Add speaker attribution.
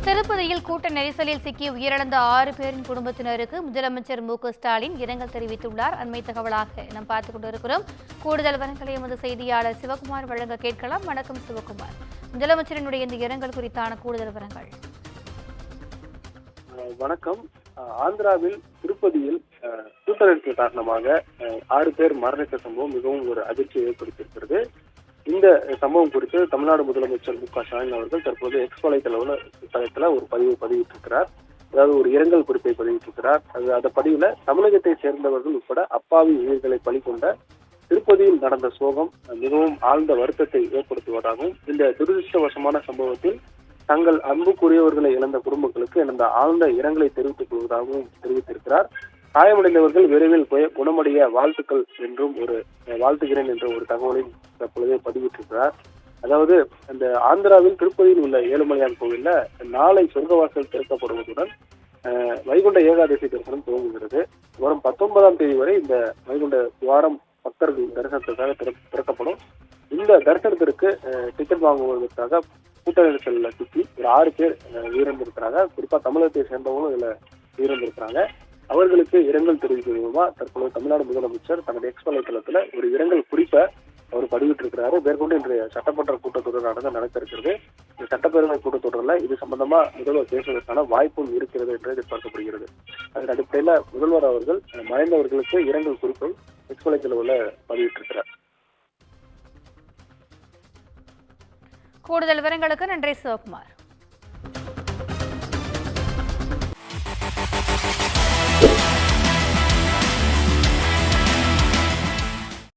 Speaker 1: திருப்பதியில் கூட்ட நெரிசலில் சிக்கி உயிரிழந்த 6 பேரின் குடும்பத்தினருக்கு முதலமைச்சர் மு.க.ஸ்டாலின் இரங்கல் தெரிவித்துள்ளார். அண்மை தகவலாக நாம் பார்த்துக் கொண்டிருக்கிறோம். கூடுதல் விவரங்களை எமது செய்தியாளர் சிவகுமார் வழங்க கேட்கலாம். வணக்கம் சிவகுமார். முதலமைச்சரினுடைய இந்த இரங்கல் குறித்தான கூடுதல் விவரங்கள்.
Speaker 2: வணக்கம். ஆந்திராவில் திருப்பதியில் கூட்ட நெரிசல் காரணமாக 6 பேர் மரணித்த சம்பவம் மிகவும் ஒரு அதிர்ச்சியை ஏற்படுத்தியிருக்கிறது. இந்த சம்பவம் குறித்து தமிழ்நாடு முதலமைச்சர் மு.க.ஸ்டாலின் அவர்கள் தற்போது எக்ஸ் வலைதளத்துல ஒரு பதிவிட்டிருக்கிறார். அதாவது ஒரு இரங்கல் குறிப்பை பதிவிட்டிருக்கிறார். அந்த பதிவுல தமிழகத்தை சேர்ந்தவர்கள் உட்பட அப்பாவி உயிர்களை பலிகொண்ட திருப்பதியில் நடந்த சோகம் மிகவும் ஆழ்ந்த வருத்தத்தை ஏற்படுத்துவதாகவும், இந்த துரதிருஷ்டவசமான சம்பவத்தில் தங்கள் அன்புக்குரியவர்களை இழந்த குடும்பங்களுக்கு எனது ஆழ்ந்த இரங்கலை தெரிவித்துக் கொள்வதாகவும் தெரிவித்திருக்கிறார். காயமடைந்தவர்கள் விரைவில் குணமடைய வாழ்த்துக்கள் என்றும் வாழ்த்துகிறேன் என்ற ஒரு தகவலை தற்பொழுதே பதிவிட்டிருக்கிறார். அதாவது அந்த ஆந்திராவில் திருப்பதியில் உள்ள ஏழுமலையான் கோவில்ல நாளை சொர்க்கவாசல் திறக்கப்படுவதுடன் வைகுண்ட ஏகாதசி தரிசனம் துவங்குகிறது. வரும் 19ஆம் தேதி வரை இந்த வைகுண்ட துவாரம் பக்தர்கள் தரிசனத்திற்காக திறக்கப்படும். இந்த தரிசனத்திற்கு டிக்கெட் வாங்குவதற்காக கூட்ட நெரிசல்ல சிக்கி ஒரு 6 பேர் உயிரிழந்திருக்கிறாங்க. குறிப்பா தமிழகத்தை சேர்ந்தவங்களும் இதுல உயிரிழந்திருக்கிறாங்க. அவர்களுக்கு இரங்கல் தெரிவிக்கும் விதமா தற்போது தமிழ்நாடு முதலமைச்சர் தனது எக்ஸ் வலைதளத்துல ஒரு இரங்கல் குறிப்பை அவர் பதிவிட்டிருக்கிறாரு. மேற்கொண்டு இன்றைய சட்டமன்ற கூட்டத்தொடரானது நடக்க இருக்கிறது. இந்த சட்டப்பேரவை கூட்டத்தொடரில் இது சம்பந்தமா முதல்வர் பேசுவதற்கான வாய்ப்பும் இருக்கிறது என்று எதிர்பார்க்கப்படுகிறது. அதன் அடிப்படையில முதல்வர் அவர்கள் மறைந்தவர்களுக்கு இரங்கல் குறிப்பை எக்ஸ் வலைதளத்துல பதிவிட்டிருக்கிறார்.
Speaker 1: கூடுதல் விவரங்களுக்கு நன்றி சிவகுமார்.